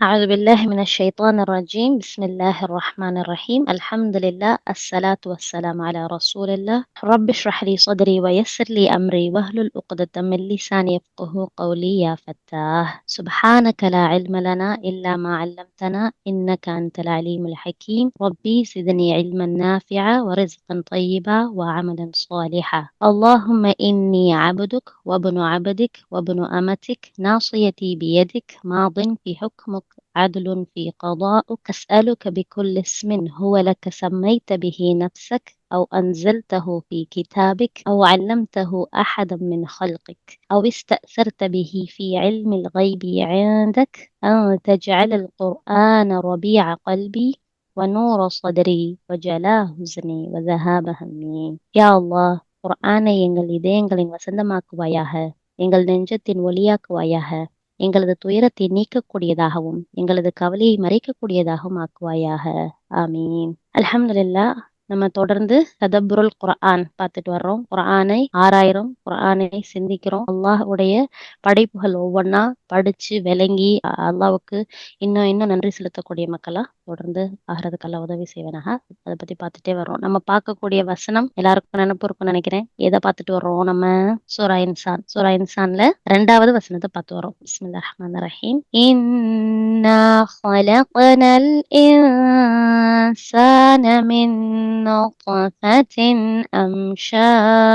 أعوذ بالله من الشيطان الرجيم بسم الله الرحمن الرحيم الحمد لله الصلاة والسلام على رسول الله رب اشرح لي صدري ويسر لي أمري واحلل عقدة من لساني يفقه قولي يا فتاه سبحانك لا علم لنا إلا ما علمتنا إنك أنت العليم الحكيم ربي زدني علما نافعا ورزقا طيبا وعملا صالحا اللهم إني عبدك وابن عبدك وابن أمتك ناصيتي بيدك ماض في حكمك عدل في قضاءك أسألك بكل اسم هو لك سميت به نفسك أو أنزلته في كتابك أو علمته أحدا من خلقك أو استأثرت به في علم الغيب عندك أن تجعل القرآن ربيع قلبي ونور صدري وجلاء حزني وذهاب همي يا الله குர்ஆனை எங்கள் இதயங்களின் வசந்தமாக்குவாயாக, எங்கள் நெஞ்சத்தின் ஒளியாக்குவாயாக, எங்களது துயரத்தை நீக்கக்கூடியதாகவும் எங்களது கவலையை மறைக்கக்கூடியதாகவும் ஆக்குவாயாக. ஆமீன். அல்ஹம்துலில்லாஹ். நம்ம தொடர்ந்து ததப்புருல் குர்ஆன் பார்த்துட்டு வர்றோம். குர்ஆனை ஆராயிரம், குர்ஆனை சிந்திக்கிறோம். அல்லாஹ்வுடைய படைப்புகள் ஒவ்வொன்றா படிச்சு விளங்கி அல்லாஹ்வுக்கு இன்னும் இன்னும் நன்றி செலுத்தக்கூடிய மக்களா தொடர்ந்து ஆகிறதுக்கு அல்லாஹ் உதவி செய்வனாக. அதை பத்தி பார்த்துட்டே வர்றோம். நம்ம பார்க்கக்கூடிய வசனம் எல்லாருக்கும் நினைப்பு இருக்கும்னு நினைக்கிறேன். எதை பார்த்துட்டு வர்றோம்? நம்ம சூரா இன்சான். சூரா இன்சான்ல 2வது வசனத்தை பார்த்து வரோம். பிஸ்மில்லாஹிர் ரஹ்மானிர் ரஹீம். இன்னா خلقنال إنسان من نطفة أمشاج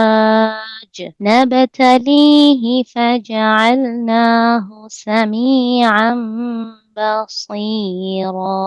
نبتليه فجعلناه سميعا بصيرا.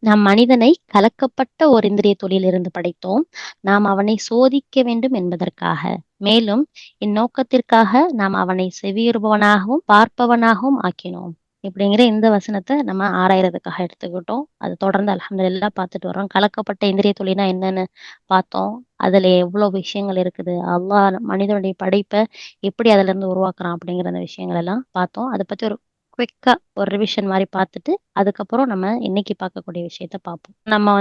நாம் மனிதனை கலக்கப்பட்ட ஒரு இந்திரிய தொழிலிருந்து படைத்தோம். நாம் அவனை சோதிக்க வேண்டும் என்பதற்காக. மேலும் இந்நோக்கத்திற்காக நாம் அவனை செவியுறுபவனாகவும் பார்ப்பவனாகவும் ஆக்கினோம். இப்படிங்கிற இந்த வசனத்தை நம்ம ஆராயறதுக்காக எடுத்துக்கிட்டோம். அது தொடர்ந்து அல்ஹம்துலில்லாஹ் பார்த்துட்டு வரோம். கலக்கப்பட்ட இந்திரிய தொழில்னா என்னன்னு பார்த்தோம். அதுல எவ்வளவு விஷயங்கள் இருக்குது, அல்லாஹ் மனிதனுடைய படைப்பை எப்படி அதுல இருந்து உருவாக்குறான் அப்படிங்கிற அந்த விஷயங்கள் எல்லாம் பார்த்தோம். அதை பத்தி ஒரு குவிக்கா ஒரு ரிவிஷன் மாதிரி பார்த்துட்டு அதுக்கப்புறம் நம்ம இன்னைக்கு பார்க்கக்கூடிய விஷயத்த பார்ப்போம். நம்ம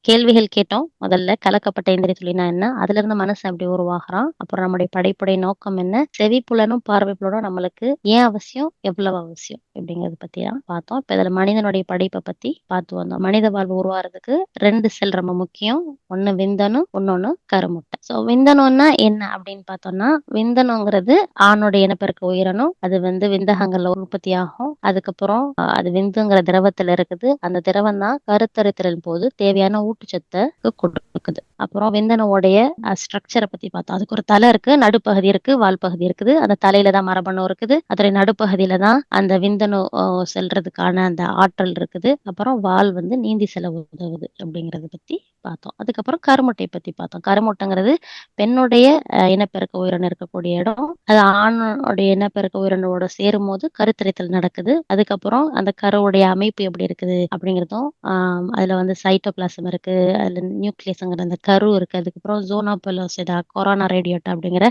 கேள்விகள் கேட்டோம். முதல்ல கலக்கப்பட்ட இந்திரிய தொழில்னா என்ன, அதுல இருந்து மனசு எப்படி உருவாகிறான், அப்புறம் நம்முடைய படைப்புடைய நோக்கம் என்ன, செவி புலனும் பார்வை புலனும் நம்மளுக்கு ஏன் அவசியம், எவ்வளவு அவசியம் அப்படிங்கறத பத்தி தான் பார்த்தோம். இப்ப இதுல மனிதனுடைய படைப்பை பத்தி பார்த்து வந்தோம். மனித வாழ்வு உருவாகிறதுக்கு 2 செல் ரொம்ப முக்கியம். ஒண்ணு விந்தணு, இன்னொன்னு கருமுட்டை. சோ விந்தணுன்னா என்ன அப்படின்னு பார்த்தோம்னா, விந்தணுங்கிறது ஆணுடைய இனப்பெருக்க உயிரணு. அது விந்தகங்கள்ல உற்பத்தி ஆகும். அதுக்கப்புறம் அது விந்துங்கிற திரவத்துல இருக்குது. அந்த திரவம் தான் கருத்தரித்தலின் போது தேவையான ஊட்டச்சத்தை கொடுக்குது. அப்புறம் விந்தணுவோடைய ஸ்ட்ரக்சரை பத்தி பார்த்தோம். அதுக்கு ஒரு தலை இருக்கு, நடுப்பகுதி இருக்கு, வால் பகுதி இருக்குது. அந்த தலையில தான் மரபணு இருக்குது. அதோடைய நடுப்பகுதியில தான் அந்த விந்தணு செல்றதுக்கான அந்த ஆற்றல் இருக்குது. அப்புறம் வால் நீந்தி செல்ல உதவுது அப்படிங்கறத பத்தி பார்த்தோம். அதுக்கப்புறம் கருமுட்டை பத்தி பார்த்தோம். கருமுட்டைங்கிறது பெண்ணுடைய இனப்பெருக்க உயிரணு இருக்கக்கூடிய இடம். அது ஆணுடைய இனப்பெருக்க உயிரனோட சேரும் போது கருத்தரித்தல் நடக்குது. அதுக்கப்புறம் அந்த கருவுடைய அமைப்பு எப்படி இருக்குது அப்படிங்கிறதும் அதுல சைட்டோபிளாசம் இருக்கு, அதுல நியூக்ளியஸ்ங்கிற அந்த கரு இருக்கு. அதுக்கப்புறம் ஜோனா பெலோசிடா, கொரோனா ரேடியோட்டா அப்படிங்கிற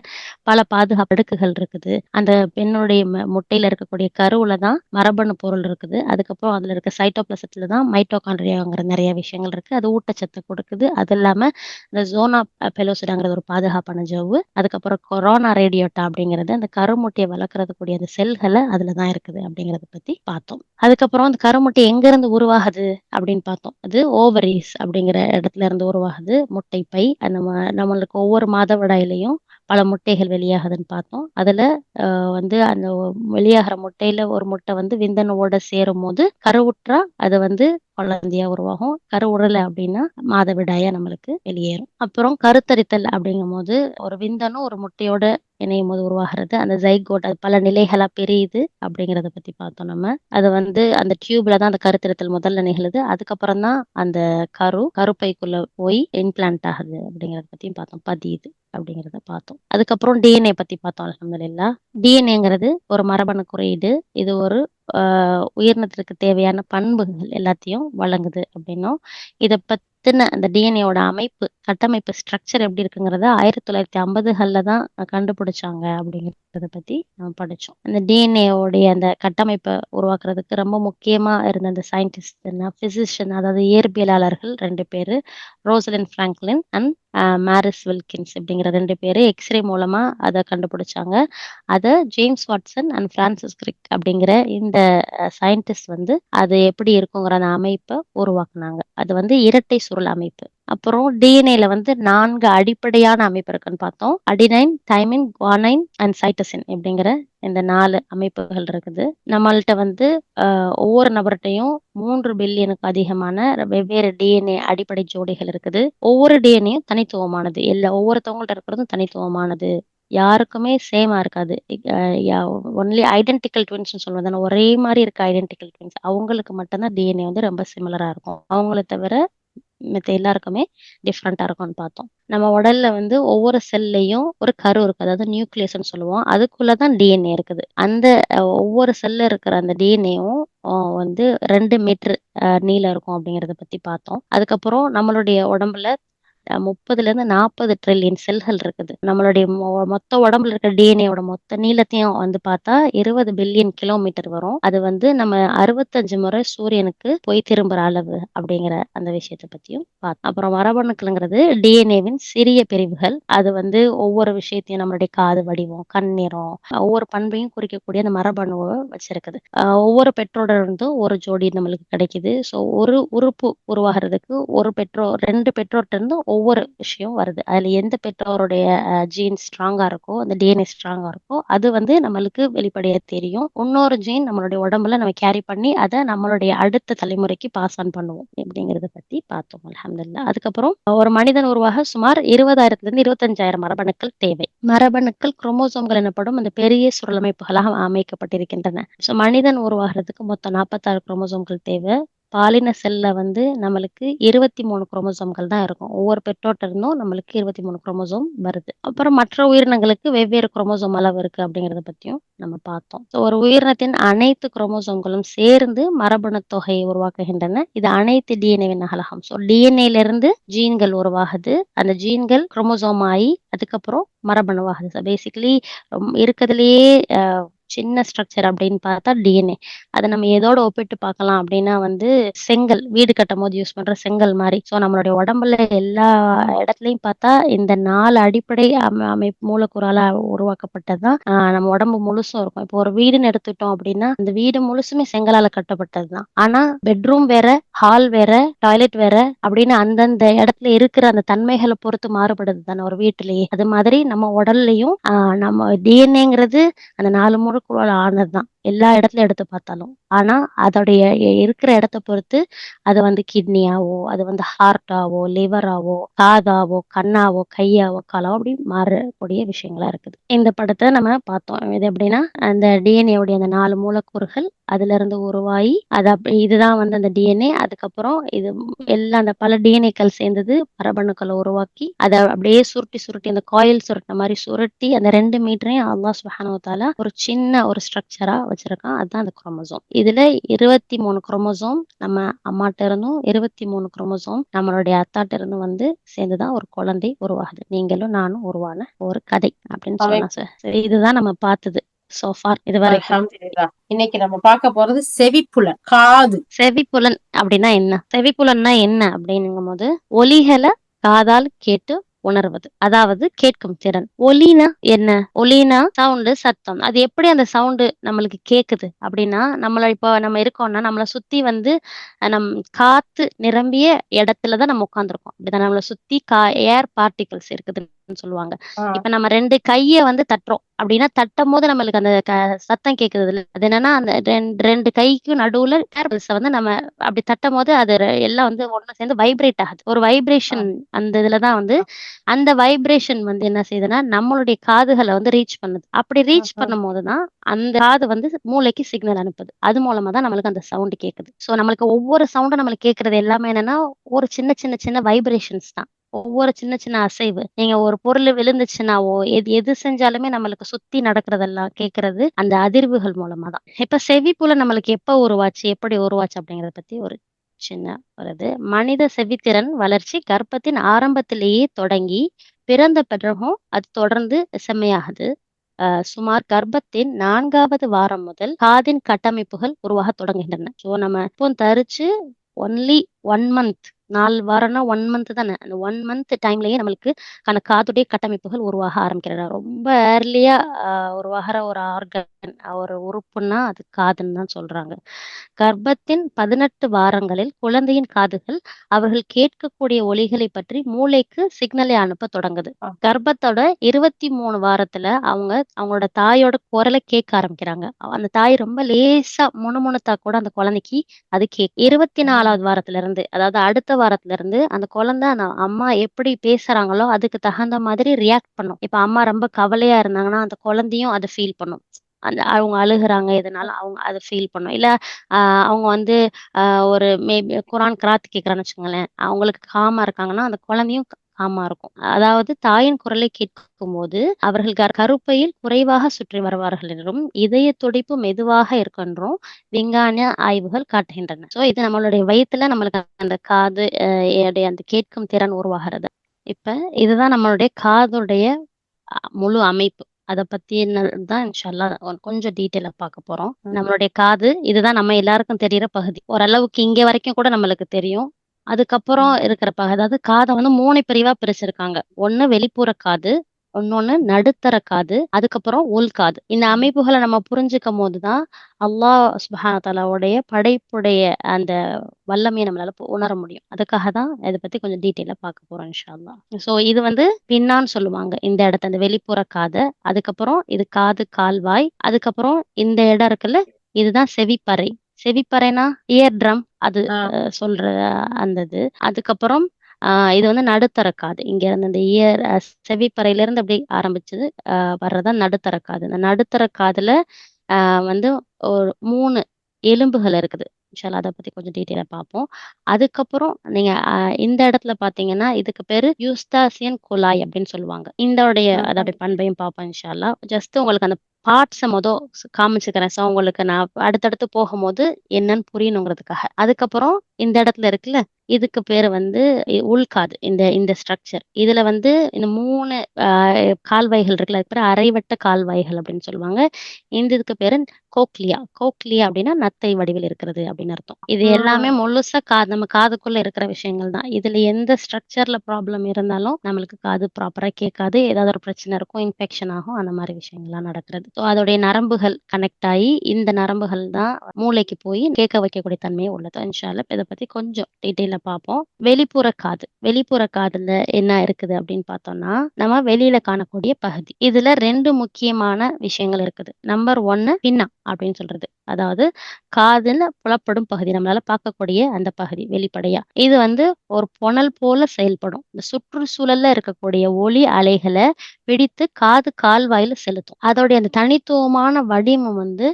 பல பாதுகாப்பு அடுக்குகள் இருக்குது. அந்த பெண்ணுடைய முட்டையில இருக்கக்கூடிய கருவுல தான் மரபணு பொருள் இருக்குது. அதுக்கப்புறம் அதுல இருக்க சைட்டோபிளாசத்துல தான் மைட்டோகாண்ட்ரியாங்கிற நிறைய விஷயங்கள் இருக்கு. அது ஊட்டச்சத்தை கொடுக்குது. அது இல்லாம இந்த ஜோனா பெலோசிடாங்கிறது ஒரு பாதுகாப்பான ஜவ்வு. அதுக்கப்புறம் கொரோனா ரேடியோட்டா அப்படிங்கிறது அந்த கருமுட்டையை வளர்க்கறதுக்கூடிய அந்த செல்களை அதுலதான் இருக்குது அப்படிங்கறத பத்தி பார்த்தோம். அதுக்கப்புறம் அந்த கருமுட்டை எங்க இருந்து உருவாகுது அப்படின்னு பார்த்தோம். அது ஓவரிஸ் அப்படிங்கிற இடத்துல இருந்து உருவாகுது. முட்டை பை நம்மளுக்கு ஒவ்வொரு மாதவிடாயிலையும் பல முட்டைகள் வெளியாகுதுன்னு பார்த்தோம். அதுல அந்த வெளியாகிற முட்டையில ஒரு முட்டை விந்தணுவோட சேரும் போது கருவுற்றா அது குழந்தையா உருவாகும். கருவுறல அப்படின்னா மாதவிடாயா நம்மளுக்கு வெளியேறும். அப்புறம் கருத்தரித்தல் அப்படிங்கும் போது ஒரு விந்தணு ஒரு முட்டையோட இணையும் போது உருவாகிறது. அந்த ஜைகோட் அது பல நிலைகளா பிரியுது அப்படிங்கறத பத்தி பார்த்தோம். நம்ம அது அந்த டியூப்ல தான் அந்த கருத்தரித்தல் முதல்ல நிகழுது. அதுக்கப்புறம் தான் அந்த கருப்பைக்குள்ள போய் இம்ப்ளான்ட் ஆகுது அப்படிங்கறத பத்தியும் பார்த்தோம். பதியுது அப்படிங்கறத பார்த்தோம். அதுக்கப்புறம் டிஎன்ஏ பத்தி பார்த்தோம். அல்ஹம்துலில்லாஹ். டிஎன்ஏங்கிறது ஒரு மரபணு குறியீடு. இது ஒரு உயிரினத்திற்கு தேவையான பண்புகள் எல்லாத்தையும் வழங்குது அப்படின்னும், இதை பத்தின அந்த டிஎன்ஏவோட அமைப்பு கட்டமைப்பு ஸ்ட்ரக்சர் எப்படி இருக்குங்கிறத 1950கள்ல தான் கண்டுபிடிச்சாங்க அப்படிங்கிறத பத்தி நம்ம படிச்சோம். அந்த DNA உடைய அந்த கட்டமைப்பை உருவாக்குறதுக்கு ரொம்ப முக்கியமா இருந்த அந்த சயின்டிஸ்ட் பிசிஷியன், அதாவது இயற்பியலாளர்கள் 2 பேரு, Rosalind Franklin and Maurice Wilkins அப்படிங்கிற 2 பேரு எக்ஸ்ரே மூலமா அதை கண்டுபிடிச்சாங்க. அதை James Watson and Francis Crick அப்படிங்கிற இந்த சயின்டிஸ்ட் வந்து அது எப்படி இருக்குங்கிற அந்த அமைப்பை உருவாக்குனாங்க. அது வந்து இரட்டை சுருள் அமைப்பு. அப்புறம் டிஎன்ஏல வந்து 4 அடிப்படையான அமைப்பு இருக்குன்னு பார்த்தோம். அடினைன், தைமின், குவானைன் அண்ட் சைட்டசின் அப்படிங்கிற இந்த 4 அமைப்புகள் இருக்குது. நம்மள்ட்ட வந்து ஒவ்வொரு நபர்கிட்டையும் 3 பில்லியனுக்கு அதிகமான வெவ்வேறு டிஎன்ஏ அடிப்படை ஜோடிகள் இருக்குது. ஒவ்வொரு டிஎன்ஏயும் தனித்துவமானது. ஒவ்வொருத்தவங்கள்ட்ட இருக்கிறதும் தனித்துவமானது. யாருக்குமே சேமா இருக்காது. ஒன்லி ஐடென்டிக்கல் ட்வின்ஸ்னு சொல்லுவோம் தானே, ஒரே மாதிரி இருக்க ஐடென்டிக்கல் ட்வின்ஸ் அவங்களுக்கு மட்டும்தான் டிஎன்ஏ வந்து ரொம்ப சிமிலரா இருக்கும். அவங்கள தவிர மத்த எல்லாருக்குமே டிஃப்ரெண்டா இருக்கும்னு பார்த்தோம். நம்ம உடல்ல வந்து ஒவ்வொரு செல்லையும் ஒரு கரு இருக்கு, அதாவது நியூக்ளியஸ்ன்னு சொல்லுவோம். அதுக்குள்ளதான் டிஎன்ஏ இருக்குது. அந்த ஒவ்வொரு செல்ல இருக்கிற அந்த டிஎன்ஏவும் வந்து 2 மீட்டர் நீளம் இருக்கும் அப்படிங்கறத பத்தி பார்த்தோம். அதுக்கப்புறம் நம்மளுடைய உடம்புல 30ல இருந்து 40 ட்ரில்லியன் செல்கள் இருக்குது. நம்மளுடைய மொத்த உடம்புல இருக்க டிஎன்ஏவோட மொத்த நீளத்தையும் வந்து பார்த்தா 20 பில்லியன் கிலோமீட்டர் வரும். அது வந்து நம்ம 65 முறை சூரியனுக்கு போய் திரும்புற அளவு அப்படிங்கிற அந்த விஷயத்தை பத்தியும் பார்த்தோம். அப்புறம் மரபணுக்களுங்கிறது டிஎன்ஏவின் சிறிய பிரிவுகள். அது வந்து ஒவ்வொரு விஷயத்தையும் நம்மளுடைய காது வடிவம், கண் நிறம், ஒவ்வொரு பண்பையும் குறிக்கக்கூடிய அந்த மரபணுவை வச்சிருக்குது. ஒவ்வொரு பெற்றோட இருந்தும் ஒரு ஜோடி நம்மளுக்கு கிடைக்குது. ஸோ ஒரு உறுப்பு உருவாகிறதுக்கு ஒரு பெற்றோர் 2 பெற்றோர்கிட்ட இருந்து ஒவ்வொரு விஷயம் வருது. அதுல எந்த பெற்றோருடைய ஜீன் ஸ்ட்ராங்கா இருக்கோ, அந்த டிஎன்ஏ ஸ்ட்ராங்கா இருக்கோ, அது வந்து நம்மளுக்கு வெளிப்படையா தெரியும். இன்னொரு ஜீன் நம்மளுடைய உடம்புல நம்ம கேரி பண்ணி அதை நம்மளுடைய அடுத்த தலைமுறைக்கு பாஸ் ஆன் பண்ணுவோம் அப்படிங்கறத பத்தி பார்த்தோம். அல்ஹம்துலில்லாஹ். அதுக்கப்புறம் ஒரு மனிதன் உருவாக சுமார் 20,000 இருந்து 25,000 மரபணுக்கள் தேவை. மரபணுக்கள் குரோமோசோம்கள் எனப்படும் அந்த பெரிய சுருளமைப்புகளாக அமைக்கப்பட்டிருக்கின்றன. ஸோ மனிதன் உருவாகிறதுக்கு மொத்தம் 46 குரோமோசோம்கள் தேவை. பாலின செல்ல வந்து நம்மளுக்கு 23 குரோமோசோம்கள் தான் இருக்கும். ஒவ்வொரு பெற்றோர்ட்ட இருந்தும் நம்மளுக்கு 23 குரோமோசோம் வருது. அப்புறம் மற்ற உயிரினங்களுக்கு வெவ்வேறு குரோமோசோம் அளவு இருக்கு அப்படிங்கறத பத்தியும் நம்ம பார்த்தோம். ஸோ ஒரு உயிரினத்தின் அனைத்து குரோமோசோம்களும் சேர்ந்து மரபணு தொகையை உருவாக்குகின்றன. இது அனைத்து டிஎன்ஏவின் அகலகம். ஸோ டிஎன்ஏல இருந்து ஜீன்கள் உருவாகுது. அந்த ஜீன்கள் குரோமோசோம் ஆகி அதுக்கப்புறம் மரபணுவாகுது. ஸோ பேசிக்கலி இருக்கிறதுலயே சின்ன ஸ்ட்ரக்சர் அப்படின்னு பார்த்தா டிஎன்ஏ. அதை நம்ம எதோட ஒப்பிட்டு பார்க்கலாம் அப்படின்னா வந்து செங்கல், வீடு கட்டும் போது யூஸ் பண்ற செங்கல் மாதிரி. ஸோ நம்மளுடைய உடம்புல எல்லா இடத்துலயும் பார்த்தா இந்த 4 அடிப்படை அமைப்பு மூலக்கூறால உருவாக்கப்பட்டதுதான் நம்ம உடம்பு முழுசும் இருக்கும். இப்போ ஒரு வீடுன்னு எடுத்துட்டோம் அப்படின்னா அந்த வீடு முழுசுமே செங்கலால கட்டப்பட்டதுதான். ஆனா பெட்ரூம் வேற, ஹால் வேற, டாய்லெட் வேற அப்படின்னு அந்தந்த இடத்துல இருக்கிற அந்த தன்மைகளை பொறுத்து மாறுபடுது தானே ஒரு வீட்டிலேயே. அது மாதிரி நம்ம உடல்லையும் நம்ம டிஎன்ஏங்கிறது அந்த 4 மூலக்கூறால ஆனதுதான் எல்லா இடத்துலயும் எடுத்து பார்த்தாலும். ஆனா அதோடைய இருக்கிற இடத்தை பொறுத்து அது வந்து கிட்னியாவோ, அது வந்து ஹார்ட்டாவோ, லிவராவோ, காதாவோ, கண்ணாவோ, கையாவோ, காலாவோ அப்படி மாறக்கூடிய விஷயங்களா இருக்குது. இந்த படத்தை நம்ம பார்த்தோம். இது எப்படின்னா அந்த டிஎன்ஏ உடைய அந்த 4 மூலக்கூறுகள் அதுல இருந்து உருவாகி அது இதுதான் வந்து அந்த டிஎன்ஏ. அதுக்கப்புறம் இது எல்லாம் அந்த பல டிஎன்ஏக்கள் சேர்ந்தது மரபணுக்களை உருவாக்கி அதை அப்படியே சுருட்டி சுருட்டி அந்த காயில் சுருட்டின மாதிரி சுருட்டி அந்த 2 மீட்டரையும் அல்லாஹ் சுப்ஹானஹு வ தஆலா ஒரு சின்ன ஒரு ஸ்ட்ரக்சரா வச்சிருக்கான். அதுதான் அந்த குரோமோசோம். இதுல 23 குரோமோசோம் நம்ம அம்மாட்ட இருந்தும் 23 குரோமோசோம் நம்மளுடைய அத்தாட்ட இருந்து வந்து சேர்ந்துதான் ஒரு குழந்தை உருவாகுது. நீங்களும் நானும் உருவான ஒரு கதை அப்படின்னு சொல்லலாம் சார். சரி, இதுதான் நம்ம பார்த்தது சோஃபார் இதுவரைக்கும். அல்ஹம்துலில்லாஹ். இன்னைக்கு நம்ம பார்க்க போறது செவிப்புலன், காது. செவிப்புலன் அப்படின்னா என்ன? செவிப்புலன்னா என்ன அப்படின்னும் போது ஒலிகளை காதால் கேட்டு உணர்வது, அதாவது கேட்கும் திறன். ஒலினா என்ன? ஒலினா சவுண்டு, சத்தம். அது எப்படி அந்த சவுண்டு நம்மளுக்கு கேக்குது அப்படின்னா, இப்போ நம்ம இருக்கோம்னா நம்மளை சுத்தி வந்து நம் காத்து நிரம்பிய இடத்துலதான் நம்ம உட்கார்ந்துருக்கோம். அப்படிதான் நம்மளை சுத்தி ஏர் பார்ட்டிகல்ஸ் இருக்குதுன்னு சொல்லுவாங்க. இப்ப நம்ம 2 கைய வந்து தட்டுறோம் அப்படின்னா தட்டும் போது நம்மளுக்கு அந்த சத்தம் கேக்குது இல்ல, அது என்னன்னா அந்த 2 கைக்கு நடுவுல ஏர்பல்ஸ வந்து நம்ம அப்படி தட்டும் போது அது எல்லாம் வந்து ஒண்ணு சேர்ந்து வைப்ரேட் ஆகுது. ஒரு வைப்ரேஷன் அந்த இதுலதான் வந்து அந்த வைப்ரேஷன் வந்து என்ன செய்யுதுன்னா நம்மளுடைய காதுகளை வந்து ரீச் பண்ணுது. அப்படி ரீச் பண்ணும் போதுதான் அந்த காது வந்து மூளைக்கு சிக்னல் அனுப்புது. அது மூலமா தான் நம்மளுக்கு அந்த சவுண்ட் கேக்குது. சோ நம்மளுக்கு ஒவ்வொரு சவுண்டும் நம்மளுக்கு கேக்குறது எல்லாமே என்னன்னா ஒரு சின்ன சின்ன சின்ன வைப்ரேஷன்ஸ் தான். ஒவ்வொரு சின்ன சின்ன அசைவு. நீங்க ஒரு பொருள் விழுந்துச்சுன்னாவோ எது செஞ்சாலுமே நம்மளுக்கு சுத்தி நடக்கிறதெல்லாம் கேட்கறது அந்த அதிர்வுகள் மூலமா தான். இப்ப செவிப்புல நம்மளுக்கு எப்ப உருவாச்சு, எப்படி உருவாச்சு அப்படிங்கறத பத்தி ஒரு சின்ன வருது. மனித செவித்திறன் வளர்ச்சி கர்ப்பத்தின் ஆரம்பத்திலேயே தொடங்கி பிறந்த பிறகும் அது தொடர்ந்து செம்மையாகுது. சுமார் கர்ப்பத்தின் 4வது வாரம் முதல் காதின் கட்டமைப்புகள் உருவாகத் தொடங்குகின்றன. ஸோ நம்ம இப்போ தரிச்சு ஒன்லி 1 மந்த் 4 வாரம்னா 1 மந்த் தானே. அந்த 1 மந்த் டைம்லயே நம்மளுக்கு காதுடைய கட்டமைப்புகள் உருவாக ஆரம்பிக்கிறது. ரொம்ப ஏர்லியா உருவாகிற ஒரு ஆர்கன் ஒரு உறுப்புன்னா அது காதுன்னு தான் சொல்றாங்க. கர்ப்பத்தின் 18 வாரங்களில் குழந்தையின் காதுகள் அவர்கள் கேட்கக்கூடிய ஒலிகளை பற்றி மூளைக்கு சிக்னலை அனுப்ப தொடங்குது. ஆ. கர்ப்பத்தோட 23 வாரத்துல அவங்களோட தாயோட குரலை கேட்க ஆரம்பிக்கிறாங்க. அந்த தாய் ரொம்ப லேசா முணுமுணுத்தா கூட அந்த குழந்தைக்கு அது கேக்கும். 24வது வாரத்துல இருந்து, அதாவது அடுத்த வாரத்துல இருந்து அந்த குழந்தை அம்மா எப்படி பேசுறாங்களோ அதுக்கு தகுந்த மாதிரி ரியாக்ட் பண்ணும். இப்ப அம்மா ரொம்ப கவலையா இருந்தாங்கன்னா அந்த குழந்தையும் அதை ஃபீல் பண்ணும். அந்த அவங்க அழுகுறாங்க எதுனாலும் அவங்க அத ஃபீல் பண்ணும். இல்ல அவங்க வந்து ஒரு மேபி குரான் கிராத் கேட்குறான்னு வச்சுக்கோங்களேன். அவங்களுக்கு காமா இருக்காங்கன்னா, அந்த குழந்தையும் காமா இருக்கும். அதாவது தாயின் குரலை கேட்கும்போது அவர்கள் கருப்பையில் குறைவாக சுற்றி வருவார்கள் என்றும், இதய துடிப்பு மெதுவாக இருக்கும் என்றும் விஞ்ஞான ஆய்வுகள் காட்டுகின்றன. ஸோ இது நம்மளுடைய வயித்துல நம்மளுக்கு அந்த காது உடைய அந்த கேட்கும் திறன் உருவாகிறது. இப்ப இதுதான் நம்மளுடைய காதுடைய முழு அமைப்பு. அத பத்தினது தான் இன்ஷா அல்லாஹ் கொஞ்சம் டீட்டெயிலா பார்க்க போறோம். நம்மளுடைய காது இதுதான் நம்ம எல்லாருக்கும் தெரியிற பகுதி. ஓரளவுக்கு இங்க வரைக்கும் கூட நம்மளுக்கு தெரியும். அதுக்கப்புறம் இருக்கிற அதாவது காத வந்து 3 பிரிவா பிரிச்சிருக்காங்க. ஒண்ணு வெளிப்புற காது, இன்னொன்னு நடுத்தர காது, அதுக்கப்புறம் உள்காது. இந்த அமைப்புகள நம்ம புரிஞ்சுக்கும்போது தான் அல்லாஹ் சுப்ஹானஹு வ தஆலாவுடைய படைப்புடைய அந்த வல்லமைய நம்மளால உணர முடியும். அதுக்காக தான் இத பத்தி கொஞ்சம் டீட்டெயிலா பார்க்க போறோம் இன்ஷா அல்லாஹ். ஸோ இது வந்து பின்னான்னு சொல்லுவாங்க. இந்த இடத்த அந்த வெளிப்புற காத. அதுக்கப்புறம் இது காது கால்வாய். அதுக்கப்புறம் இந்த இடம் இருக்குல்ல, இதுதான் செவிப்பறை. செவிப்பறைனா இயர் ட்ரம் அது ஆ. சொல்ற அந்த இது. அதுக்கப்புறம் இது வந்து நடுத்தர காது. இங்க இருந்து அந்த இயர் செவிப்பறையிலிருந்து அப்படியே ஆரம்பிச்சது வர்றது தான் நடுத்தர காது. இந்த நடுத்தர காதுல அ வந்து ஒரு 3 எலும்புகள் இருக்குது. இன்ஷா அல்லாஹ் அத பத்தி கொஞ்சம் டீட்டெயிலா பார்ப்போம். அதுக்கப்புறம் நீங்க இந்த இடத்துல பார்த்தீங்கன்னா, இதுக்கு பேரு யூஸ்தாசியன் குழாய் அப்படின்னு சொல்லுவாங்க. அதோடைய பண்பையும் பார்ப்போம் இன்ஷா அல்லாஹ். ஜஸ்ட் உங்களுக்கு அந்த பார்ட்ஸ காமிச்சுக்கிறேன். ஸோ உங்களுக்கு நான் அடுத்தடுத்து போகும்போது என்னன்னு புரியணுங்கிறதுக்காக. அதுக்கப்புறம் இந்த இடத்துல இருக்குல்ல, இதுக்கு பேரு வந்து உள்காது. இந்த இந்த ஸ்ட்ரக்சர். இதுல வந்து இந்த 3 அ கால்வாய்கள் இருக்குல்ல, அதுக்கு பேரு அரைவட்ட கால்வாய்கள் அப்படின்னு சொல்லுவாங்க. இந்த இதுக்கு பேரு கோக்லியா. கோக்லியா அப்படின்னா நத்தை வடிவில் இருக்கிறது அப்படின்னு அர்த்தம். இது எல்லாமே முழுசா நம்ம காதுக்குள்ள இருக்கிற விஷயங்கள் தான். இதுல எந்த ஸ்ட்ரக்சர்ல ப்ராப்ளம் இருந்தாலும் நம்மளுக்கு காது ப்ராப்பரா கேட்காது. ஏதாவது ஒரு பிரச்சனை இருக்கும், இன்ஃபெக்ஷன் ஆகும். அந்த மாரி விஷயங்கள்லாம் நடக்கிறது. ஸோ அதோடைய நரம்புகள் கனெக்ட் ஆயி இந்த நரம்புகள் தான் மூளைக்கு போய் கேட்க வைக்கக்கூடிய தன்மை உள்ளது. இன்ஷா அல்லாஹ் இத பத்தி கொஞ்சம் டீட்டெயிலா பார்ப்போம். வெளிப்புற காது. வெளிப்புற காதுல என்ன இருக்குது அப்படின்னு பார்த்தோம்னா, நம்ம வெளியில காணக்கூடிய பகுதி. இதுல 2 முக்கியமான விஷயங்கள் இருக்குது. நம்பர் 1 பின்னா அப்படின்னு சொல்றது. அதாவது காதுல புலப்படும் பகுதி. நம்மளால பார்க்கக்கூடிய அந்த பகுதி வெளிப்படையா. இது வந்து ஒரு புனல் போல செயல்படும். இந்த சுற்றுச்சூழல்ல இருக்கக்கூடிய ஒலி அலைகள பிடித்து காது கால்வாயில செலுத்தும். அதோடைய அந்த தனித்துவமான வடிவம் வந்து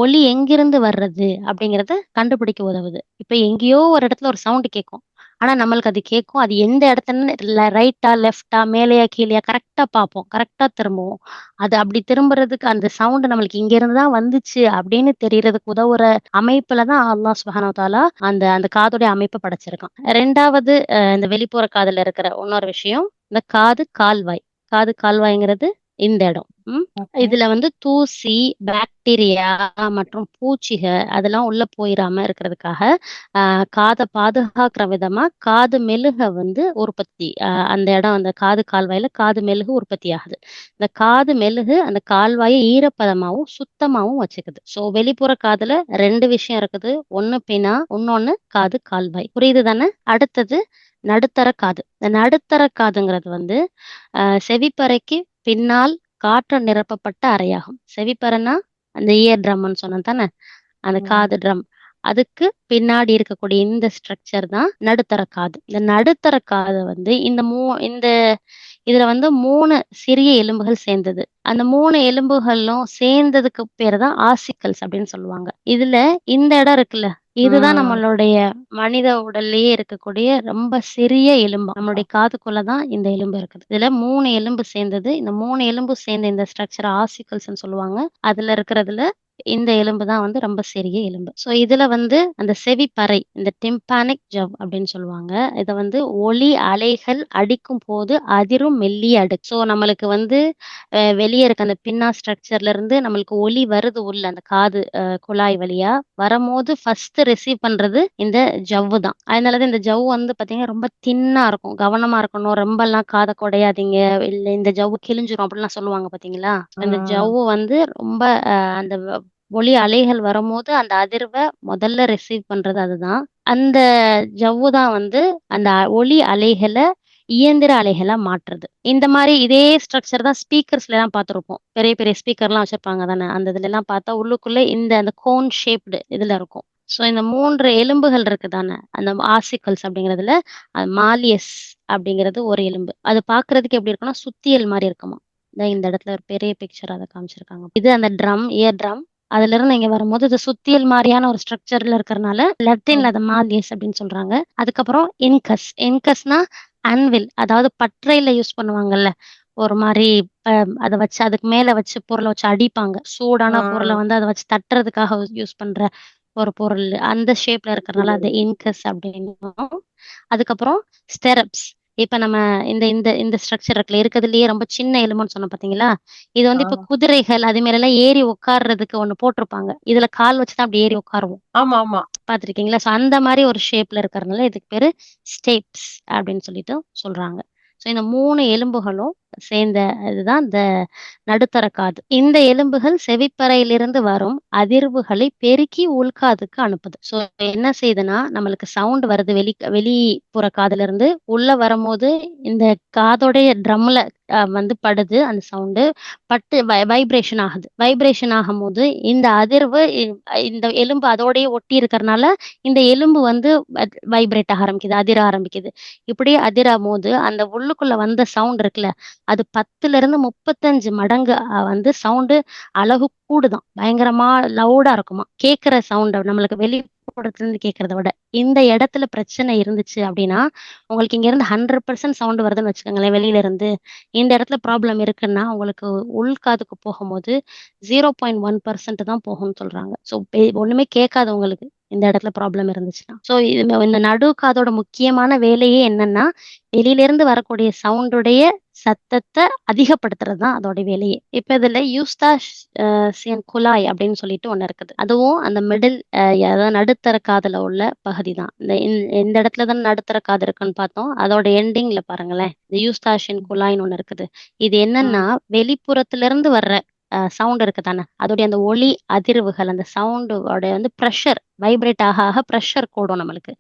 ஒலி எங்கிருந்து வர்றது அப்படிங்கிறத கண்டுபிடிக்க உதவுது. இப்ப எங்கேயோ ஒரு இடத்துல ஒரு சவுண்ட் கேட்கும். ஆனா நம்மளுக்கு அது கேட்கும். அது எந்த இடத்துலன்னு ரைட்டா, லெஃப்ட்டா, மேலயா, கீழயா கரெக்ட்டா பார்ப்போம். கரெக்ட்டா திரும்புவோம். அது அப்படி திரும்புறதுக்கு அந்த சவுண்ட் நம்மளுக்கு இங்க இருந்து தான் வந்துச்சு அப்படின்னு தெரியறதுக்கு உதவுற அமைப்புல தான் அல்லாஹ் சுப்ஹானஹு வ தஆலா அந்த அந்த காதுடைய அமைப்ப படைச்சிருக்கான். 2வது இந்த வெளிப்புற காதுல இருக்கிற இன்னொரு விஷயம், இந்த காது கால்வாய். காது கால்வாய்ங்கிறது இந்த இடம். இதுல வந்து தூசி, பாக்டீரியா மற்றும் பூச்சிக அதெல்லாம் உள்ள போயிராம இருக்கிறதுக்காக, காத பாதுகாக்கிற விதமா காது மெழுக வந்து உற்பத்தி அந்த இடம் அந்த காது கால்வாயில காது மெழுகு உற்பத்தி ஆகுது. இந்த காது மெழுகு அந்த கால்வாய ஈரப்பதமாவும், சுத்தமாவும் வச்சுக்குது. ஸோ வெளிப்புற காதுல 2 விஷயம் இருக்குது. ஒண்ணு பினா, இன்னொன்னு காது கால்வாய். புரியுது தானே? அடுத்தது நடுத்தர காது. இந்த நடுத்தர காதுங்கிறது வந்து செவிப்பறைக்கு பின்னால் காற்று நிரப்பப்பட்ட அறையாகும். செவிப்பறைனா அந்த இயர் ட்ரம்ன்னு சொன்னேன் தானே? அந்த காது ட்ரம். அதுக்கு பின்னாடி இருக்கக்கூடிய இந்த ஸ்ட்ரக்சர் தான் நடுத்தர காது. இந்த நடுத்தர காது வந்து இந்த இதுல வந்து 3 சிறிய எலும்புகள் சேர்ந்தது. அந்த 3 எலும்புகளும் சேர்ந்ததுக்கு பேரு தான் ஆசிக்கல்ஸ் அப்படின்னு சொல்லுவாங்க. இதுல இந்த இடம் இருக்குல்ல, இதுதான் நம்மளுடைய மனித உடல்லயே இருக்கக்கூடிய ரொம்ப சிறிய எலும்பு. நம்மளுடைய காதுக்குள்ள தான் இந்த எலும்பு இருக்குது. இதுல 3 எலும்பு சேர்ந்தது. இந்த 3 எலும்பு சேர்ந்த இந்த ஸ்ட்ரக்சர் ஆசிக்கல்ஸ்ன்னு சொல்லுவாங்க. அதுல இருக்கிறதுல இந்த எலும்பு தான் வந்து ரொம்ப சிறிய எலும்பு. ஸோ இதுல வந்து அந்த செவிப்பறை, இந்த டிம்பானிக் ஜவ் அப்படின்னு சொல்லுவாங்க. இத வந்து ஒலி அலைகள் அடிக்கும்போது அதிரும் மெல்லிய அடுக்கு. ஸோ நம்மளுக்கு வந்து வெளிய இருக்க அந்த பின்னா ஸ்ட்ரக்சர்ல இருந்து நம்மளுக்கு ஒலி வருது உள்ள அந்த காது குழாய் வழியா. வரம்போது ஃபர்ஸ்ட் ரிசீவ் பண்றது இந்த ஜவ்வு தான். அதனால தான் இந்த ஜவ் வந்து பார்த்தீங்கன்னா, ரொம்ப தின்னா இருக்கும். கவனமா இருக்கணும். ரொம்பலாம் காத குடையாதீங்க. இல்ல இந்த ஜவ்வு கிழிஞ்சிரும் அப்படிலாம் சொல்லுவாங்க பார்த்தீங்களா? இந்த ம். ஜவ்வு வந்து ரொம்ப அந்த ஒலி அலைகள் வரும்போது அந்த அதிர்வ முதல்ல ரிசீவ் பண்றது அதுதான். அந்த ஜவ்வு தான் வந்து அந்த ஒலி அலைகள இயந்திர அலைகளா மாற்றுது. இந்த மாரி இதே ஸ்ட்ரக்சர் தான் ஸ்பீக்கர்ஸ்லலாம் பார்த்திருப்போம். பெரிய பெரிய ஸ்பீக்கர்லாம் வச்சிருப்பாங்க தானே! அந்த இதுலலாம் பார்த்தா உள்ளுக்குள்ள அந்த கோன் ஷேப்டு இதுல இருக்கும். ஸோ இந்த 3 எலும்புகள் இருக்கு தானே! அந்த ஆசிக்கல்ஸ் அப்படிங்கிறதுல மாலியஸ் அப்படிங்கிறது ஒரு எலும்பு. அது பார்க்கறதுக்கு எப்படி இருக்கும்னா, சுத்தியல் மாரி இருக்குமாம். இந்த இடத்துல ஒரு பெரிய பிக்சர் அத காமிச்சிருக்காங்க. இது அந்த ட்ரம், இயர் ட்ரம். அதுலருந்து இங்க வரும்போது இது சுத்தியல் மாரியான ஒரு ஸ்ட்ரக்சர்ல இருக்கறனால, லத்தீன்ல ம். அத மாலியஸ் அப்படின்னு சொல்றாங்க. அதுக்கப்புறம் இன்கஸ். இன்கஸ்னா அன்வில். அதாவது பட்டறையில யூஸ் பண்ணுவாங்கல்ல. ஒரு மாரி அ அத வச்சு அதுக்கு மேல வச்சு பொருள வச்சு அடிப்பாங்க. சூடான பொருள ம். வந்து அத வச்சு தட்டுறதுக்காக யூஸ் பண்ற ஒரு பொருள். அந்த ஷேப்ல இருக்கறனால அது இன்கஸ் அப்படின்னும். அதுக்கப்புறம் ஸ்டெரப்ஸ். இப்ப நம்ம இந்த இந்த இந்த ஸ்ட்ரக்சர் இருக்குல்ல, இருக்கறதுலயே ரொம்ப சின்ன எலும்புன்னு சொன்னோம் பார்த்தீங்களா? இது வந்து இப்ப ஆ. குதிரைகள் அது மேலலாம் ஏறி உட்கார்றதுக்கு ஒண்ணு போட்டிருப்பாங்க. இதுல கால் வச்சு தான் அப்படி ஏறி உட்காருவோம். ஆமாமா. பார்த்துருக்கீங்களா? ஸோ அந்த மாரி ஒரு ஷேப்ல இருக்கறனால இதுக்கு பேரு ஸ்டேப்ஸ் அப்படின்னு சொல்லிட்டு சொல்றாங்க. ஸோ இந்த 3 எலும்புகளும் சேர்ந்த இதுதான் இந்த நடுத்தர காது. இந்த எலும்புகள் செவிப்பறையிலிருந்து வரும் அதிர்வுகளை பெருக்கி உள்காதுக்கு அனுப்புது. ஸோ என்ன செய்யுதுன்னா, நம்மளுக்கு சவுண்ட் வருது வெளிப்புற காதுலருந்து. உள்ள வரம்போது இந்த காதோடைய ட்ரம்ல வந்து படுது அந்த சவுண்டு. பட்டு வைப்ரேஷன் ஆகுது. வைப்ரேஷன் ஆகும்போது இந்த அதிர்வு இந்த எலும்பு அதோடயே ஒட்டி இருக்கறனால, இந்த எலும்பு வந்து வைப்ரேட் ஆக ஆரம்பிக்குது, அதிர ஆரம்பிக்குது. இப்படி அதிரம்போது அந்த உள்ளுக்குள்ள வந்த சவுண்ட் இருக்குல்ல, அது 10லிருந்து 35 மடங்கு வந்து சவுண்டு அளவு கூடுதாம். பயங்கரமா லவுடா இருக்குமாம். கேட்கிற சவுண்ட் நம்மளுக்கு வெளிப்புறத்துலருந்து கேட்கிறத விட. இந்த இடத்துல பிரச்சனை இருந்துச்சு அப்டின்னா, உங்களுக்கு இங்கேருந்து 100% சவுண்ட் வருதுன்னு வச்சுக்கோங்களேன் வெளியில இருந்து. இந்த இடத்துல ப்ராப்ளம் இருக்குன்னா, உங்களுக்கு உள்காதுக்கு போகும்போது 0.1% தான் போகும்னு சொல்றாங்க. ஸோ ஒண்ணுமே கேட்காது உங்களுக்கு. இந்த இடத்துல ப்ராப்ளம் இருந்துச்சுன்னா. ஸோ இந்த நடு காதோட முக்கியமான வேலையே என்னன்னா, வெளியிலேருந்து வரக்கூடிய சவுண்டுடைய சத்தத்த அதிகப்படுத்துறது தான் அதோட வேலையே. இப்ப இதுல யூஸ்தாஷ் சியன் குழாய் அப்படின்னு சொல்லிட்டு ஒண்ணு இருக்குது. அதுவும் அந்த மிடில் அதாவது நடுத்தர காதுல உள்ள பகுதி தான். இந்த இடத்துல தான் நடுத்தர காது இருக்குன்னு பார்த்தோம். அதோட எண்டிங்ல பாருங்களேன். இந்த யூஸ்தாஷியன் குழாய்ன்னு ஒண்ணு இருக்குது. இது என்னன்னா, ம். வெளிப்புறத்திலிருந்து வர்ற சவுண்ட் இருக்கு தானே, அதோடைய அந்த ஒலி அதிர்வுகள், அந்த சவுண்டோட வந்து பிரஷர் வைப்ரேட் ஆக ஆக பிரஷர் கூடும் நம்மளுக்கு.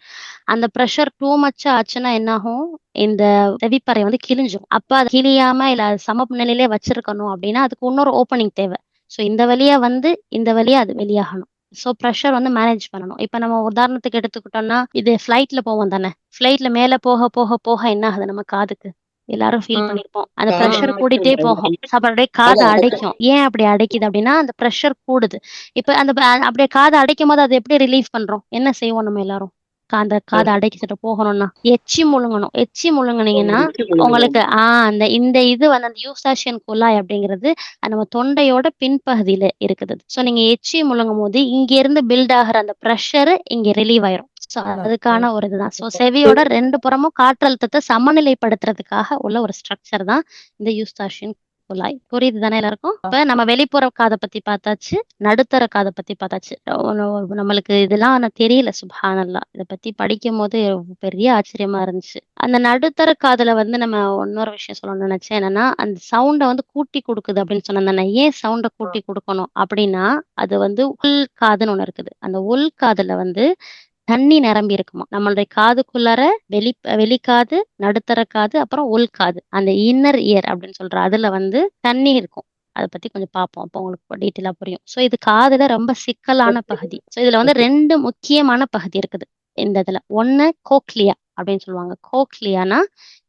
அந்த பிரஷர் டூ மச்சா ஆச்சுன்னா என்னாகும், இந்த செவிப்பறை வந்து கிழிஞ்சிரும். அப்ப அது கிழியாம இல்ல அது சமநிலையிலே வச்சிருக்கணும் அப்டின்னா, அதுக்கு இன்னொரு ஓப்பனிங் தேவ. ஸோ இந்த வழியா வந்து, இந்த வழியா அது வெளியாகணும். ஸோ பிரஷர் வந்து மேனேஜ் பண்ணணும். இப்ப நம்ம உதாரணத்துக்கு எடுத்துக்கிட்டோம்னா, இது ஃப்ளைட்ல போவோம் தானே. ஃப்ளைட்ல மேல போக போக போக என்ன ஆகுது நம்ம காதுக்கு? எல்லாரும் ஃபீல் ம். பண்ணியிருப்போம். அந்த ம். பிரஷர் கூடிட்டே போகும். அப்ப அப்படியே காத அடைக்கும். ஏன் அப்படி அடைக்குது அப்படின்னா, அந்த பிரஷர் கூடுது. இப்ப அந்த அப்படியே காத அடைக்கும்போது அத எப்படி ரிலீஃப் பண்றோம்? என்ன செய்வோம் நம்ம எல்லாரும்? அந்த காத அடைச்சுட்டு போகணும்னா, எச்சி முழுங்கணும். எச்சி முழுங்குனீங்கன்னா, உங்களுக்கு அந்த இந்த இது வந்து அந்த யூஸ்டாச்சியன் குழாய் அப்படிங்கிறது, அது நம்ம தொண்டையோட பின்பகுதியில இருக்குது. ஸோ நீங்க எச்சி முழுங்கும்போது, இங்கேருந்து பில்ட் ஆகுற அந்த பிரஷர் இங்க ரிலீவ் ஆயிரும். ஸோ அதுக்கான ஒரு இதுதான். ஸோ செவியோட 2 புறமும் காற்றழுத்தத்த சமநிலைப்படுத்துறதுக்காக உள்ள ஒரு ஸ்ட்ரக்சர் தான் இந்த யூஸ்டாச்சியன் குழாய். புரியுது தானே எல்லாருக்கும்? இப்ப நம்ம வெளிப்புற காத பத்தி பார்த்தாச்சு. நடுத்தர காத பத்தி பார்த்தாச்சு. நம்மளுக்கு இதெல்லாம் ஆனா தெரியல சுப்ஹானல்லாஹ். இத பத்தி படிக்கும்போது பெரிய ஆச்சரியமா இருந்துச்சு. அந்த நடுத்தர காதுல வந்து நம்ம இன்னொரு விஷயம் சொல்லணும்னு நெனச்சேன். என்னன்னா, அந்த சவுண்ட வந்து கூட்டி குடுக்குது அப்படின்னு சொன்னேன் தானே. ஏன் சவுண்ட கூட்டி குடுக்கணும் அப்படின்னா, அது வந்து உள் காதுன்னு ஒண்ணு இருக்குது. அந்த உள் காதுல வந்து தண்ணி நிரம்பி இருக்குமாம். நம்மளுடைய காதுக்குள்ளார வெளிக்காது, நடுத்தர காது, அப்புறம் உள்காது. அந்த இன்னர் இயர் அப்படின்னு சொல்ற அதுல வந்து தண்ணி இருக்கும். அத பத்தி கொஞ்சம் பார்ப்போம். அப்போ உங்களுக்கு டீட்டெயிலா புரியும். ஸோ இது காதுல ரொம்ப சிக்கலான பகுதி. ஸோ இதுல வந்து 2 முக்கியமான பகுதி இருக்குது. இந்த இதுல. ஒண்ணு கோக்லியா அப்படின்னு சொல்லுவாங்க. கோக்லியானா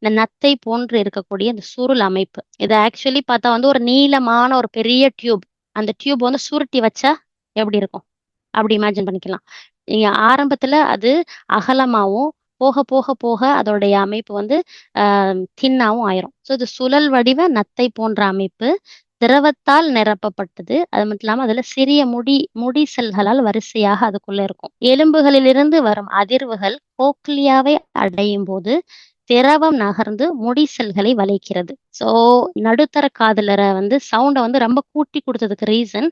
இந்த நத்தை போன்று இருக்கக்கூடிய அந்த சுருள் அமைப்பு. இது ஆக்சுவலி பார்த்தா வந்து ஒரு நீளமான ஒரு பெரிய டியூப். அந்த டியூப் வந்து சுருட்டி வச்சா எப்படி இருக்கும்? அப்படி இமேஜின் பண்ணிக்கலாம். நீங்க ஆரம்பத்துல அது அகலமாவும், போக போக போக அதோடைய அமைப்பு வந்து தின்னாவும் ஆயிரும். ஸோ இது சுழல் வடிவ நத்தை போன்ற அமைப்பு. திரவத்தால் நிரப்பப்பட்டது. அது மட்டும் இல்லாம அதுல சிறிய முடி செல்களால் வரிசையாக அதுக்குள்ள இருக்கும். எலும்புகளிலிருந்து வரும் அதிர்வுகள் கோக்லியாவை அடையும் போது திரவம் நகர்ந்து முடி செல்களை வளைக்கிறது. ஸோ நடுத்தர காதுலர சவுண்ட ரொம்ப கூட்டி குடுத்ததுக்கு ரீசன்,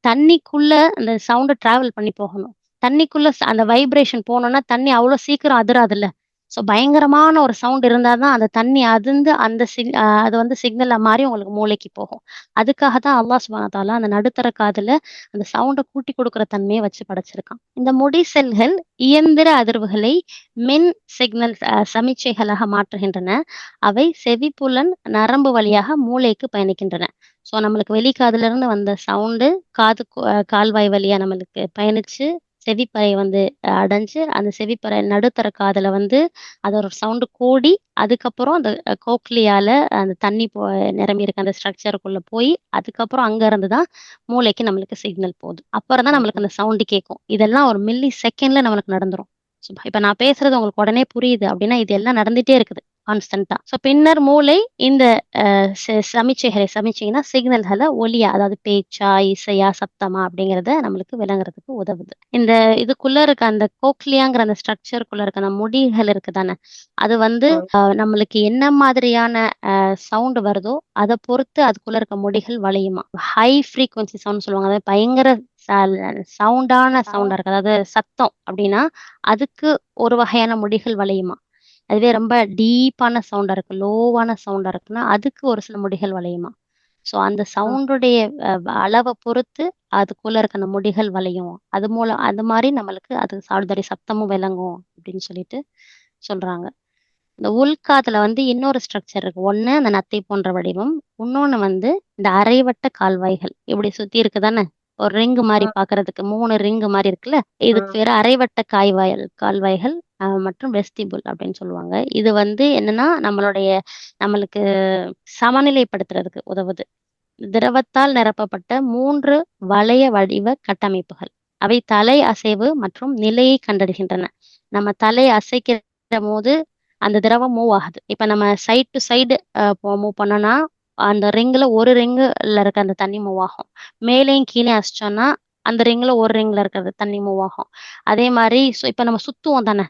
தண்ணிக்குள்ள அந்த சவுண்ட் டிராவல் பண்ணி போகணும். தண்ணிக்குள்ள அந்த வைப்ரேஷன் போனோம்னா, தண்ணி அவ்ளோ சீக்கிரம் அதிராதுல்ல. ஸோ பயங்கரமான ஒரு சவுண்ட் இருந்தா தான் அந்த தண்ணி அதிர்ந்து அந்த அது சிக்னலா மாறி உங்களுக்கு மூளைக்கு போகும். அதுக்காக தான் அல்லாஹ் சுப்ஹானஹு வ தஆலா அந்த நடுத்தர காதுல அந்த சவுண்ட கூட்டி குடுக்குற தன்மைய வச்சு படைச்சிருக்கான். இந்த முடி செல்கள் இயந்திர அதிர்வுகளை மின் சிக்னல் சமிச்சைகளாக மாற்றுகின்றன. அவை செவிப்புலன் நரம்பு வழியாக மூளைக்கு பயணிக்கின்றன. ஸோ நம்மளுக்கு வெளிக்காதுல இருந்து வந்த சவுண்டு கால்வாய் வழியா நம்மளுக்கு பயணிச்சு, செவிப்பறை அடைஞ்சு, அந்த செவிப்பறை நடுத்தர காதுல அது ஒரு சவுண்ட் கூடி, அதுக்கப்புறம் அந்த கோக்லியால அந்த தண்ணி நிரம்பி இருக்க அந்த ஸ்ட்ரக்சருக்குள்ள போய், அதுக்கப்புறம் அங்க இருந்து தான் மூளைக்கு நம்மளுக்கு சிக்னல் போகுது. அப்புறம் தான் நம்மளுக்கு அந்த சவுண்ட் கேட்கும். இதெல்லாம் ஒரு மில்லி செகண்ட்ல நம்மளுக்கு நடந்துரும். இப்ப நான் பேசுறது உங்களுக்கு உடனே புரியுது அப்படின்னா, இது எல்லாம் நடந்துட்டே இருக்குது கான்ஸ்டன்ட்டா. பின்னர் மூளை இந்த சமிச்சைன்னா சிக்னல்கள ஒலியா, அதாவது பேச்சா, இசையா, சத்தமா அப்படிங்கிறத நம்மளுக்கு விளங்குறதுக்கு உதவுது. இந்த இதுக்குள்ள இருக்க அந்த கோக்லியாங்கிற அந்த ஸ்ட்ரக்சர்க்குள்ள இருக்க அந்த முடிகள் இருக்கு தானே, அது நம்மளுக்கு என்ன மாதிரியான சவுண்ட் வருதோ, அத பொறுத்து அதுக்குள்ள இருக்க முடிகள் வளையுமா. ஹை ஃப்ரீக்வென்சி சவுண்ட் சொல்லுவாங்க. அதாவது பயங்கர சவுண்டா இருக்கு. அதாவது சத்தம் அப்படின்னா, அதுக்கு ஒரு வகையான முடிகள் வளையுமா. அதுவே ரொம்ப டீப்பான சவுண்டா இருக்கு, லோவான சவுண்டா இருக்குன்னா, அதுக்கு ஒரு சில முடிகள் வளையுமா. ஸோ அந்த சவுண்டுடைய அளவ பொறுத்து அதுக்குள்ள இருக்க அந்த முடிகள் வளையும். அது மாரி நம்மளுக்கு அது அதோடைய சத்தமும் விளங்கும் அப்படின்னு சொல்லிட்டு சொல்றாங்க. இந்த உள்காதுல இன்னொரு ஸ்ட்ரக்சர் இருக்கு. ஒண்ணு அந்த நத்தை போன்ற வடிவம். இன்னொன்னு இந்த அரைவட்ட கால்வாய்கள். இப்படி சுத்தி இருக்கு தானே. ஒரு ரிங் மாரி பார்க்கறதுக்கு 3 ரிங் மாரி இருக்குல்ல. இதுக்கு பேரு அரைவட்ட கால்வாய்கள் மற்றும் வெஸ்டிபுல் அப்படின்னு சொல்லுவாங்க. இது என்னன்னா, நம்மளுக்கு சமநிலைப்படுத்துறதுக்கு உதவுது. திரவத்தால் நிரப்பப்பட்ட 3 வளைய வடிவ கட்டமைப்புகள். அவை தலை அசைவு மற்றும் நிலையை கண்டறிகின்றன. நம்ம தலை அசைக்கிறபோது அந்த திரவம் மூவ் ஆகுது. இப்ப நம்ம சைட் டூ சைடு மூவ் பண்ணோம்னா, அந்த ரிங்ல ஒரு ரிங்குல இருக்க அந்த தண்ணி மூவ் ஆகும். மேலேயும் கீழயும் அசைச்சோம்னா, அந்த ரிங்ல ஒரு ரிங்ல இருக்கிறது தண்ணி மூவ் ஆகும். அதே மாரி இப்ப நம்ம சுத்துவோம் தானே,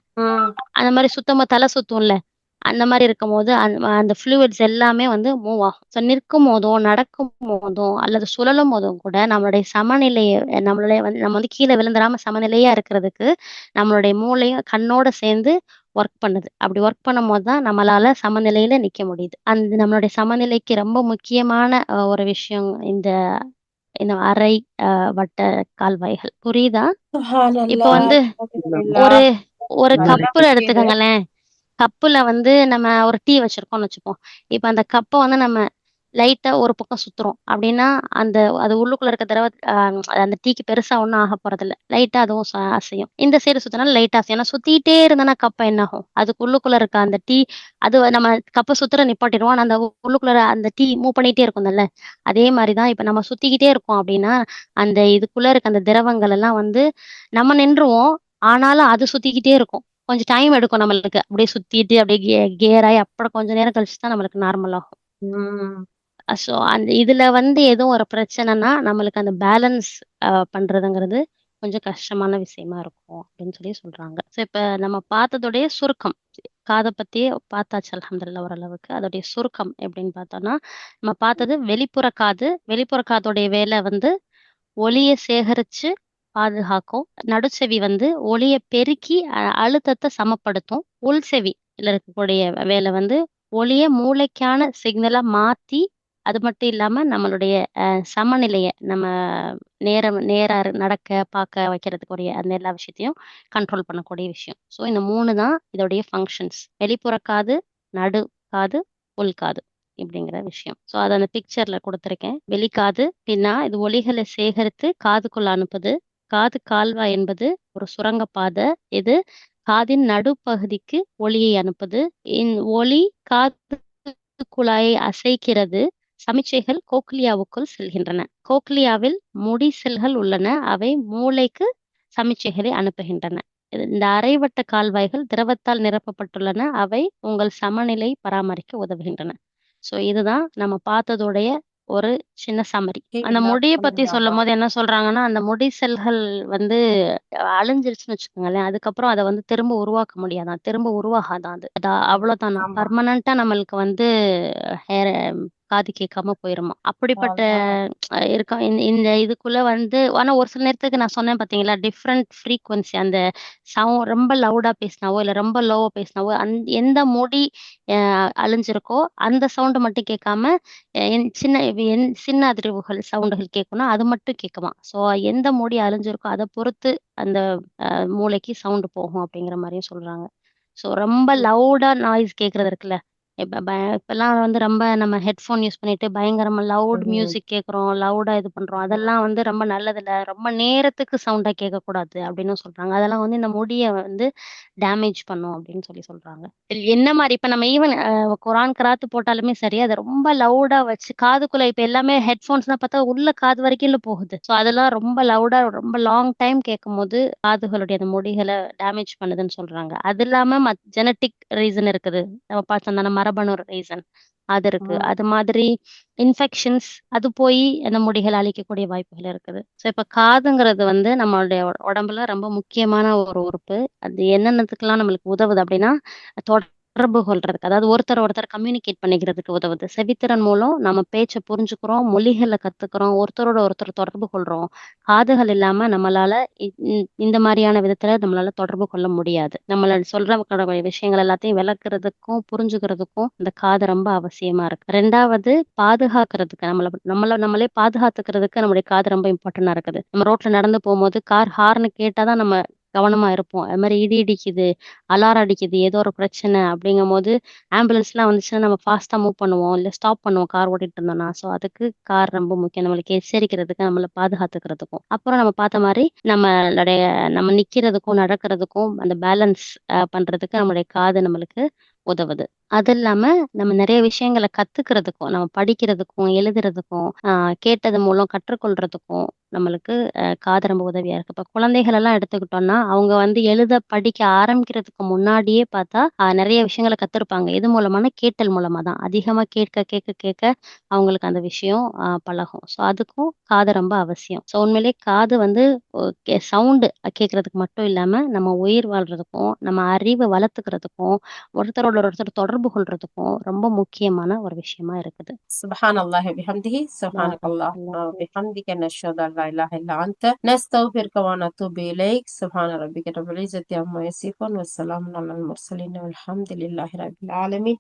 அந்த மாரி தல சுத்தும்ல. அந்த மாரி இருக்கும்போது, அந்த ஃப்ளூயிட்ஸ் எல்லாமே மூவ் ஆகும். நிற்கும்போதும், நடக்கும்போதும் அல்லது சுழலும்போதும் கூட நம்மளுடைய சமநிலைய நம்மளுடைய நம்ம கீழ விழுந்துராம சமநிலையா இருக்கிறதுக்கு, நம்மளுடைய மூளையும் கண்ணோட சேர்ந்து ஒர்க் பண்ணுது. அப்படி ஒர்க் பண்ணும்போது தான் நம்மளால சமநிலையில நிக்க முடியுது. நம்மளுடைய சமநிலைக்கு ரொம்ப முக்கியமான ஒரு விஷயம் இந்த இந்த அரை வட்ட கால்வாய்கள். புரியுதா? இப்ப சுப்ஹானல்லாஹ், ஒரு அல்ஹம்துலில்லாஹ். ஒரு நல்லா கப்புல புரியுது. எடுத்துக்கங்களேன். கப்புல நம்ம ஒரு டீ வச்சிருக்கோம்னு வச்சுப்போம். இப்ப அந்த கப்ப நம்ம லைட்டா ஒரு பக்கம் சுத்துறோம். அப்டின்னா, அது உள்ளுக்குள்ள இருக்க அந்த டீக்கு பெருசா ஒண்ணும் ஆகப் போறதில்ல. லைட்டா அதுவும் அசையும். இந்த சைடு சுத்துனாலும் லைட்டா அசையும். ஆனா சுத்திட்டே இருந்தோம்னா கப்ப என்னாகும்? அதுக்கு உள்ளுக்குள்ள இருக்க அந்த டீ நம்ம கப்ப சுத்துற நிப்பாட்டிருவோம். ஆனா அந்த உள்ளுக்குள்ள அந்த டீ மூவ் பண்ணிட்டே இருக்கும்ல. அதே மாரி தான் இப்ப நம்ம சுத்திக்கிட்டே இருக்கோம் அப்டின்னா, அந்த இதுக்குள்ள இருக்க அந்த திரவங்கள் எல்லாம் நம்ம நின்றுவோம். ஆனாலும் அது சுத்திக்கிட்டே இருக்கும். கொஞ்சம் டைம் எடுக்கும் நம்மளுக்கு. அப்படியே சுத்திட்டு, அப்படியே கியர் ஆயி அப்புறம் கொஞ்ச நேரம் கழிச்சு தான் நம்மளுக்கு நார்மல் ஆகும். ம். ஸோ அந்த இதுல எதுவும் ஒரு பிரச்சனைன்னா, நம்மளுக்கு அந்த பேலன்ஸ் பண்றதுங்கிறது கொஞ்சம் கஷ்டமான விஷயமா இருக்கும் அப்படின்னு சொல்றாங்க. ஸோ இப்ப நம்ம பார்த்ததோடைய சுருக்கம். காத பத்தியே பார்த்தாச்சு அல்ஹம்துலில்லாஹ் ஓரளவுக்கு. அதோடைய சுருக்கம் எப்படின்னு பார்த்தோம்னா, நம்ம பார்த்தது வெளிப்புற காது. வெளிப்புற காதோடைய வேலை ஒலிய சேகரிச்சு பாதுகாக்கும். நடுச்செவி ஒலிய பெருக்கி அழுத்தத்த சமப்படுத்தும். உள்செவில இருக்கக்கூடிய வேலை ஒலிய மூளைக்கான சிக்னலா மாத்தி, அது மட்டும் இல்லாம நம்மளுடைய சமநிலைய நம்ம நேரா நடக்க, பார்க்க வைக்கிறதுக்குரிய அந்த எல்லா விஷயத்தையும் கண்ட்ரோல் பண்ணக்கூடிய விஷயம். ஸோ இந்த 3 தான் இதோடைய ஃபங்ஷன்ஸ். வெளிப்புற காது, நடு காது, உள்காது இப்படிங்கிற விஷயம். ஸோ அத அந்த பிக்சர்ல குடுத்திருக்கேன். வெளிக்காது அப்டின்னா, இது ஒலிகள சேகரித்து காதுக்குள்ள அனுப்புது. காது கால்வாய் என்பது ஒரு சுரங்கப்பாத. இது காதின் நடுப்பகுதிக்கு ஒலியை அனுப்புது. ஒலி காது குழாயை அசைக்கிறது. சமிச்சைகள் கோக்லியாவுக்குள் செல்கின்றன. கோக்லியாவில் முடி செல்கள் உள்ளன. அவை மூளைக்கு சமிச்சைகளை அனுப்புகின்றன. இந்த அரைவட்ட கால்வாய்கள் திரவத்தால் நிரப்பப்பட்டுள்ளன. அவை உங்கள் சமநிலை பராமரிக்க உதவுகின்றன. ஸோ இதுதான் நம்ம பார்த்ததோடைய ஒரு சின்ன சம்மரி. அந்த الله முடிய பத்தி الله சொல்லும்போது என்ன சொல்றாங்கன்னா, அந்த முடி செல்கள் வந்து அழிஞ்சிருச்சுன்னு வச்சுக்கோங்களேன். அதுக்கப்புறம் அத வந்து திரும்ப உருவாக்க முடியாதாம். திரும்ப உருவாகாதாம் அது. அவ்வளோதானாம். ஆமா. பெர்மனன்ட்டா நம்மளுக்கு வந்து ஹேர் காது கேட்காம போயிருமாம். அப்படிப்பட்ட அல்லாஹ். இருக்கா இந்த இதுக்குள்ள வந்து ஆனா ஒரு சில நேரத்துக்கு நான் சொன்னேன் பார்த்தீங்களா, டிஃபரண்ட் ஃப்ரீக்வன்சி அந்த ரொம்ப லவுடா பேசினாவோ, இல்ல ரொம்ப லோவா பேசினாவோ, எந்த முடி அ அழிஞ்சிருக்கோ, அந்த சவுண்ட் மட்டும் கேட்காம, சின்ன அதிர்வுகள் சவுண்டுகள் கேட்கும்னா, அது மட்டும் கேட்குமாம். ஸோ எந்த முடி அழிஞ்சிருக்கோ, அத பொறுத்து அந்த மூளைக்கு சவுண்ட் போகும் அப்படிங்கிற மாரியும் சொல்றாங்க. ஸோ ரொம்ப லவுடா நாய்ஸ் கேட்கறது இருக்குல்ல. இப்பலாம் வந்து ரொம்ப நம்ம ஹெட்ஃபோன் யூஸ் பண்ணிட்டு பயங்கரமா லவுட் ம்ஹ்ம். மியூசிக் கேட்குறோம். லவுடா இது பண்றோம். ம்ஹ்ம். அதெல்லாம் வந்து ரொம்ப நல்லதில்ல. ரொம்ப நேரத்துக்கு சவுண்டா கேட்கக்கூடாது அப்டின்னும் சொல்றாங்க. அதெல்லாம் வந்து இந்த முடிய வந்து டேமேஜ் பண்ணும் அப்டின்னு சொல்றாங்க. என்ன மாரி இப்ப நம்ம ஈவன் குரான் கிராத்து போட்டாலுமே சரி, அத ரொம்ப லவுடா வச்சு காதுக்குள்ள இப்ப எல்லாமே ஹெட்ஃபோன்ஸ்லாம் பார்த்தா உள்ள காது வரைக்கும்ல போகுது. ஸோ அதெல்லாம் ரொம்ப லவுடா ரொம்ப லாங் டைம் கேட்கும்போது காதுகளுடைய அந்த முடிகள டேமேஜ் பண்ணுதுன்னு சொல்றாங்க. அது இல்லாம ஜெனடிக் ரீசன் இருக்குது. நம்ம பார்த்தோம் தான மரபணு ரீசன். அது இருக்கு. ம். அது மாதிரி இன்ஃபெக்ஷன்ஸ் அது போயி அந்த முடிகள அழிக்கக்கூடிய வாய்ப்புகள் இருக்குது. ஸோ இப்ப காதுங்கிறது வந்து நம்மளுடைய உடம்புல ரொம்ப முக்கியமான ஒரு உறுப்பு. அது என்னென்னத்துக்கெல்லாம் நம்மளுக்கு உதவுது அப்டின்னா, தொடர்பு கொள்றதுக்கு. அதாவது ஒருத்தர் கம்யூனிகேட் பண்ணிக்கிறதுக்கு உதவுது. செவித்திறன் மூலம் நம்ம பேச்ச புரிஞ்சுக்கிறோம், மொழிகள கத்துக்கிறோம், ஒருத்தரோட ஒருத்தர் தொடர்பு கொள்றோம். காதுகள் இல்லாம நம்மளால இ இ இந்த மாரியான விதத்துல நம்மளால தொடர்பு கொள்ள முடியாது. நம்மள சொல்றக்கூடிய விஷயங்கள் எல்லாத்தையும் விளக்குறதுக்கும், புரிஞ்சுக்கிறதுக்கும் இந்த காது ரொம்ப அவசியமா இருக்கு. 2வது பாதுகாக்கிறதுக்கு நம்மள நம்மளே பாதுகாத்துக்கிறதுக்கு நம்முடைய காது ரொம்ப இம்பார்ட்டன்ட்டா இருக்குது. நம்ம ரோட்ல நடந்து போம்போது கார் ஹார்ன் கேட்டா தான் நம்ம கவனமா இருப்போம். அது மாரி இடி இடிக்குது, அலாரம் அடிக்குது, ஏதோ ஒரு பிரச்சனை அப்படிங்கும்போது ஆம்புலன்ஸ்லாம் வந்துச்சுன்னா நம்ம ஃபாஸ்ட்டா மூவ் பண்ணுவோம். இல்ல ஸ்டாப் பண்ணுவோம் கார் ஓட்டிட்டு இருந்தோம்னா. ஸோ அதுக்கு கார் ரொம்ப முக்கியம். நம்மளுக்கு எச்சரிக்கிறதுக்கு, நம்மள பாதுகாத்துக்கிறதுக்கும். அப்புறம் நம்ம பார்த்த மாரி நம்ம நிக்கிறதுக்கும், நடக்கிறதுக்கும் அந்த பேலன்ஸ் பண்றதுக்கு நம்முடைய காது நம்மளுக்கு உதவுது. அது இல்லாம நம்ம நெறைய விஷயங்கள கத்துக்கிறதுக்கும், நம்ம படிக்கிறதுக்கும், எழுதுறதுக்கும், கேட்டது மூலம் கற்றுக்கொள்றதுக்கும் நம்மளுக்கு காது ரொம்ப உதவியா இருக்கு. இப்ப குழந்தைகள் எல்லாம் எடுத்துக்கிட்டோம்னா, அவங்க வந்து எழுத, படிக்க ஆரம்பிக்கிறதுக்கு முன்னாடியே பார்த்தா, நெறைய விஷயங்கள கத்திருப்பாங்க. எது மூலமானா, கேட்டல் மூலமா தான். அதிகமா கேட்க, கேட்க, கேட்க அவங்களுக்கு அந்த விஷயம் பழகும். ஸோ அதுக்கும் காது ரொம்ப அவசியம். ஸோ உண்மையிலேயே காது வந்து ஒ கே சவுண்டு கேட்கறதுக்கு மட்டும் இல்லாம, நம்ம உயிர் வாழ்றதுக்கும், நம்ம அறிவ வளர்த்துக்கிறதுக்கும், ஒருத்தரோட ஒருத்தர் தொடர்பு கொள்றதுக்கும் ரொம்ப முக்கியமான ஒரு விஷயமா இருக்குது. سبحان الله بحمده سبحانك பாரக் الله அல்லாஹ். بحمدك نشهد أن لا إله إلا أنت نستغفرك ونتوب إليك سبحان ربك رب العزة عما يصفون والسلام على المرسلين والحمد لله رب العالمين